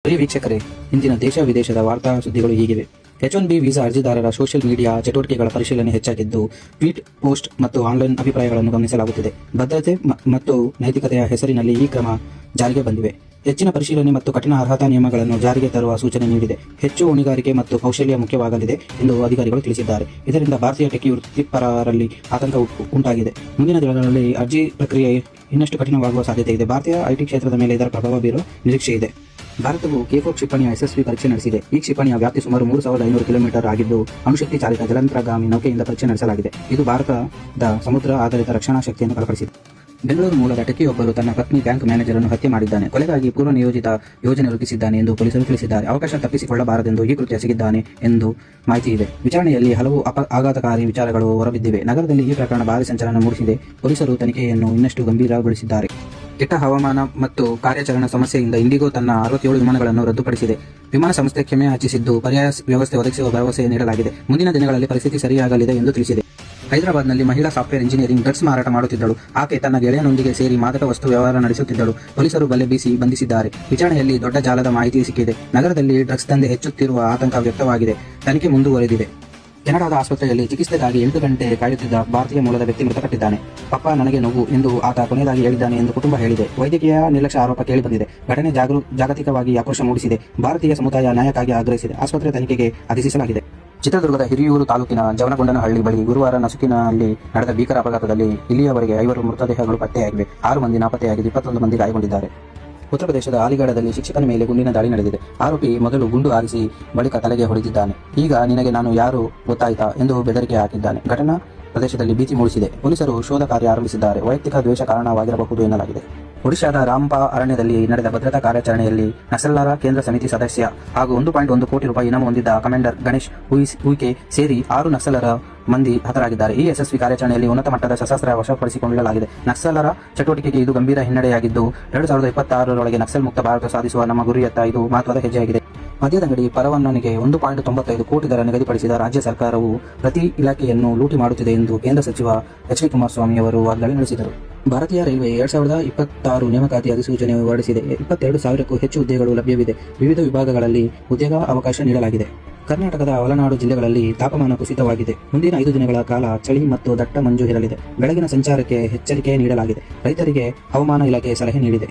ಪ್ರಿಯ ವೀಕ್ಷಕರೇ, ಇಂದಿನ ದೇಶ ವಿದೇಶದ ವಾರ್ತಾ ಸುದ್ದಿಗಳು ಹೀಗಿವೆ. H1B ವೀಸಾ ಅರ್ಜಿದಾರರ ಸೋಷಿಯಲ್ ಮೀಡಿಯಾ ಚಟುವಟಿಕೆಗಳ ಪರಿಶೀಲನೆ ಹೆಚ್ಚಾಗಿದ್ದು, ಟ್ವೀಟ್, ಪೋಸ್ಟ್ ಮತ್ತು ಆನ್ಲೈನ್ ಅಭಿಪ್ರಾಯಗಳನ್ನು ಗಮನಿಸಲಾಗುತ್ತಿದೆ. ಭದ್ರತೆ ಮತ್ತು ನೈತಿಕತೆಯ ಹೆಸರಿನಲ್ಲಿ ಈ ಕ್ರಮ ಜಾರಿಗೆ ಬಂದಿವೆ. ಹೆಚ್ಚಿನ ಪರಿಶೀಲನೆ ಮತ್ತು ಕಠಿಣ ಅರ್ಹತಾ ನಿಯಮಗಳನ್ನು ಜಾರಿಗೆ ತರುವ ಸೂಚನೆ ನೀಡಿದೆ. ಹೆಚ್ಚು ಹೊಣೆಗಾರಿಕೆ ಮತ್ತು ಕೌಶಲ್ಯ ಮುಖ್ಯವಾಗಲಿದೆ ಎಂದು ಅಧಿಕಾರಿಗಳು ತಿಳಿಸಿದ್ದಾರೆ. ಇದರಿಂದ ಭಾರತೀಯ ಟೆಕಿ ವೃತ್ತಿಪರರಲ್ಲಿ ಆತಂಕ ಉಂಟಾಗಿದೆ. ಮುಂದಿನ ದಿನಗಳಲ್ಲಿ ಅರ್ಜಿ ಪ್ರಕ್ರಿಯೆ ಇನ್ನಷ್ಟು ಕಠಿಣವಾಗುವ ಸಾಧ್ಯತೆ ಇದೆ. ಭಾರತೀಯ ಐಟಿ ಕ್ಷೇತ್ರದ ಮೇಲೆ ಇದರ ಪ್ರಭಾವ ಬೀರುವ ನಿರೀಕ್ಷೆ ಇದೆ. ಭಾರತವು K4 ಕ್ಷಿಪಣಿಯ ಯಶಸ್ವಿ ಪರೀಕ್ಷೆ ನಡೆಸಿದೆ. ಈ ಕ್ಷಿಪಣಿಯ ವ್ಯಾಪ್ತಿ ಸುಮಾರು 3500 ಕಿಲೋಮೀಟರ್ ಆಗಿದ್ದು, ಅಣುಶಕ್ತಿ ಚಾಲಿತ ಜಲಾಂತರ್ಗಾಮಿ ನೌಕೆಯಿಂದ ಪರೀಕ್ಷೆ ನಡೆಸಲಾಗಿದೆ. ಇದು ಭಾರತದ ಸಮುದ್ರ ಆಧಾರಿತ ರಕ್ಷಣಾ ಶಕ್ತಿಯನ್ನು ಬಲಪಡಿಸಿದೆ. ಬೆಂಗಳೂರು ಮೂಲದ ಟೆಕಿಯೊಬ್ಬರು ತನ್ನ ಪತ್ನಿ ಬ್ಯಾಂಕ್ ಮ್ಯಾನೇಜರ್ ಅನ್ನು ಹತ್ಯೆ ಮಾಡಿದ್ದಾನೆ. ಕೊಲೆಗಾಗಿ ಪೂರ್ವ ನಿಯೋಜಿತ ಯೋಜನೆ ರೂಪಿಸಿದ್ದಾನೆ ಎಂದು ಪೊಲೀಸರು ತಿಳಿಸಿದ್ದಾರೆ. ಅವಕಾಶ ತಪ್ಪಿಸಿಕೊಳ್ಳಬಾರದೆಂದು ಈ ಕೃತ್ಯ ಎಸಗಿದ್ದಾನೆ ಎಂದು ಮಾಹಿತಿ ಇದೆ. ವಿಚಾರಣೆಯಲ್ಲಿ ಹಲವು ಆಘಾತಕಾರಿ ವಿಚಾರಗಳು ಹೊರಬಿದ್ದಿವೆ. ನಗರದಲ್ಲಿ ಈ ಪ್ರಕರಣ ಭಾರಿ ಸಂಚಲನ ಮೂಡಿಸಿದೆ. ಪೊಲೀಸರು ತನಿಖೆಯನ್ನು ಇನ್ನಷ್ಟು ಗಂಭೀರಗೊಳಿಸಿದ್ದಾರೆ. ಕೆಟ್ಟ ಹವಾಮಾನ ಮತ್ತು ಕಾರ್ಯಾಚರಣಾ ಸಮಸ್ಯೆಯಿಂದ ಇಂಡಿಗೋ ತನ್ನ 67 ವಿಮಾನಗಳನ್ನು ರದ್ದುಪಡಿಸಿದೆ. ವಿಮಾನ ಸಂಸ್ಥೆ ಕ್ಷಮೆ ಯಾಚಿಸಿದ್ದು, ಪರ್ಯಾಯ ವ್ಯವಸ್ಥೆ ಒದಗಿಸುವ ಭರವಸೆ ನೀಡಲಾಗಿದೆ. ಮುಂದಿನ ದಿನಗಳಲ್ಲಿ ಪರಿಸ್ಥಿತಿ ಸರಿಯಾಗಲಿದೆ ಎಂದು ತಿಳಿಸಿದೆ. ಹೈದರಾಬಾದ್ನಲ್ಲಿ ಮಹಿಳಾ ಸಾಫ್ಟ್ವೇರ್ ಇಂಜಿನಿಯರಿಂಗ್ ಡ್ರಗ್ಸ್ ಮಾರಾಟ ಮಾಡುತ್ತಿದ್ದಳು. ಆಕೆ ತನ್ನ ಗೆಳೆಯನೊಂದಿಗೆ ಸೇರಿ ಮಾದಕ ವಸ್ತು ವ್ಯವಹಾರ ನಡೆಸುತ್ತಿದ್ದಳು. ಪೊಲೀಸರು ಬಲೆ ಬೀಸಿ ಬಂಧಿಸಿದ್ದಾರೆ. ವಿಚಾರಣೆಯಲ್ಲಿ ದೊಡ್ಡ ಜಾಲದ ಮಾಹಿತಿ ಸಿಕ್ಕಿದೆ. ನಗರದಲ್ಲಿ ಡ್ರಗ್ಸ್ ದಂಧೆ ಹೆಚ್ಚುತ್ತಿರುವ ಆತಂಕ ವ್ಯಕ್ತವಾಗಿದೆ. ತನಿಖೆ ಮುಂದುವರೆದಿದೆ. ಕೆನಡಾದ ಆಸ್ಪತ್ರೆಯಲ್ಲಿ ಚಿಕಿತ್ಸೆಗಾಗಿ 8 ಗಂಟೆ ಕಾಯುತ್ತಿದ್ದ ಭಾರತೀಯ ಮೂಲದ ವ್ಯಕ್ತಿ ಮೃತಪಟ್ಟಿದ್ದಾನೆ. ಪಪ್ಪ ನನಗೆ ನೋವು ಎಂದು ಆತ ಕೊನೆಯದಾಗಿ ಹೇಳಿದ್ದಾನೆ ಎಂದು ಕುಟುಂಬ ಹೇಳಿದೆ. ವೈದ್ಯಕೀಯ ನಿರ್ಲಕ್ಷ್ಯ ಆರೋಪ ಕೇಳಿಬಂದಿದೆ. ಘಟನೆ ಜಾಗತಿಕವಾಗಿ ಆಕ್ರೋಶ ಮೂಡಿಸಿದೆ. ಭಾರತೀಯ ಸಮುದಾಯ ನ್ಯಾಯಕ್ಕಾಗಿ ಆಗ್ರಹಿಸಿದೆ. ಆಸ್ಪತ್ರೆ ತನಿಖೆಗೆ ಆದೇಶಿಸಲಾಗಿದೆ. ಚಿತ್ರದುರ್ಗದ ಹಿರಿಯೂರು ತಾಲೂಕಿನ ಜವನಗೊಂಡನಹಳ್ಳಿ ಬಳಿ ಗುರುವಾರ ನಸುಕಿನಲ್ಲಿ ನಡೆದ ಭೀಕರ ಅಪಘಾತದಲ್ಲಿ ಇಲ್ಲಿಯವರೆಗೆ 5 ಮೃತದೇಹಗಳು ಪತ್ತೆಯಾಗಿವೆ. 6 ಮಂದಿ ನಾಪತ್ತೆಯಾಗಿದ್ದು, 21 ಮಂದಿ ಗಾಯಗೊಂಡಿದ್ದಾರೆ. ಉತ್ತರ ಪ್ರದೇಶದ ಅಲಿಗಢದಲ್ಲಿ ಶಿಕ್ಷಕನ ಮೇಲೆ ಗುಂಡಿನ ದಾಳಿ ನಡೆದಿದೆ. ಆರೋಪಿ ಮೊದಲು ಗುಂಡು ಹಾರಿಸಿ ಬಳಿಕ ತಲೆಗೆ ಹೊಡೆದಿದ್ದಾನೆ. ಈಗ ನಿನಗೆ ನಾನು ಯಾರು ಗೊತ್ತಾಯ್ತಾ ಎಂದು ಬೆದರಿಕೆ ಹಾಕಿದ್ದಾನೆ. ಘಟನಾ ಪ್ರದೇಶದಲ್ಲಿ ಭೀತಿ ಮೂಡಿಸಿದೆ. ಪೊಲೀಸರು ಶೋಧ ಕಾರ್ಯ ಆರಂಭಿಸಿದ್ದಾರೆ. ವೈಯಕ್ತಿಕ ದ್ವೇಷ ಕಾರಣವಾಗಿರಬಹುದು ಎನ್ನಲಾಗಿದೆ. ಒಡಿಶಾದ ರಾಂಪಾ ಅರಣ್ಯದಲ್ಲಿ ನಡೆದ ಭದ್ರತಾ ಕಾರ್ಯಾಚರಣೆಯಲ್ಲಿ ನಕ್ಸಲರ ಕೇಂದ್ರ ಸಮಿತಿ ಸದಸ್ಯ ಹಾಗೂ 1.1 ಕೋಟಿ ರೂಪಾಯಿ ಇನಾಮ ಹೊಂದಿದ್ದ ಕಮಾಂಡರ್ ಗಣೇಶ್ ಉಯಿಕೆ ಸೇರಿ 6 ನಕ್ಸಲರ ಮಂದಿ ಹತರಾಗಿದ್ದಾರೆ. ಈ ಯಶಸ್ವಿ ಕಾರ್ಯಾಚರಣೆಯಲ್ಲಿ ಉನ್ನತ ಮಟ್ಟದ ಶಸ್ತ್ರಾಸ್ತ್ರ ವಶಪಡಿಸಿಕೊಳ್ಳಲಾಗಿದೆ. ನಕ್ಸಲರ ಚಟುವಟಿಕೆಗೆ ಇದು ಗಂಭೀರ ಹಿನ್ನಡೆಯಾಗಿದ್ದು, 2026ರೊಳಗೆ ನಕ್ಸಲ್ ಮುಕ್ತ ಭಾರತ ಸಾಧಿಸುವ ನಮ್ಮ ಗುರಿಯತ್ತ ಇದು ಮಹತ್ವದ ಹೆಜ್ಜೆಯಾಗಿದೆ. ಮದ್ಯದಂಗಡಿ ಪರವಾನಗಿಗೆ 1.95 ಕೋಟಿ ದರ ನಿಗದಿಪಡಿಸಿದ ರಾಜ್ಯ ಸರ್ಕಾರವು ಪ್ರತಿ ಇಲಾಖೆಯನ್ನು ಲೂಟಿ ಮಾಡುತ್ತಿದೆ ಎಂದು ಕೇಂದ್ರ ಸಚಿವ ಎಚ್ ಡಿ ಕುಮಾರಸ್ವಾಮಿ ಅವರು ವಾಗ್ದಾಳಿ ನಡೆಸಿದರು. ಭಾರತೀಯ ರೈಲ್ವೆ 2026 ನೇಮಕಾತಿ ಅಧಿಸೂಚನೆ ಹೊರಡಿಸಿದೆ. 22,000ಕ್ಕೂ ಹೆಚ್ಚು ಹುದ್ದೆಗಳು ಲಭ್ಯವಿದೆ. ವಿವಿಧ ವಿಭಾಗಗಳಲ್ಲಿ ಉದ್ಯೋಗ ಅವಕಾಶ ನೀಡಲಾಗಿದೆ. ಕರ್ನಾಟಕದ ಒಳನಾಡು ಜಿಲ್ಲೆಗಳಲ್ಲಿ ತಾಪಮಾನ ಕುಸಿತವಾಗಿದೆ. ಮುಂದಿನ 5 ದಿನಗಳ ಕಾಲ ಚಳಿ ಮತ್ತು ದಟ್ಟ ಮಂಜು ಇರಲಿದೆ. ಬೆಳಗಿನ ಸಂಚಾರಕ್ಕೆ ಎಚ್ಚರಿಕೆ ನೀಡಲಾಗಿದೆ. ರೈತರಿಗೆ ಹವಾಮಾನ ಇಲಾಖೆ ಸಲಹೆ ನೀಡಿದೆ.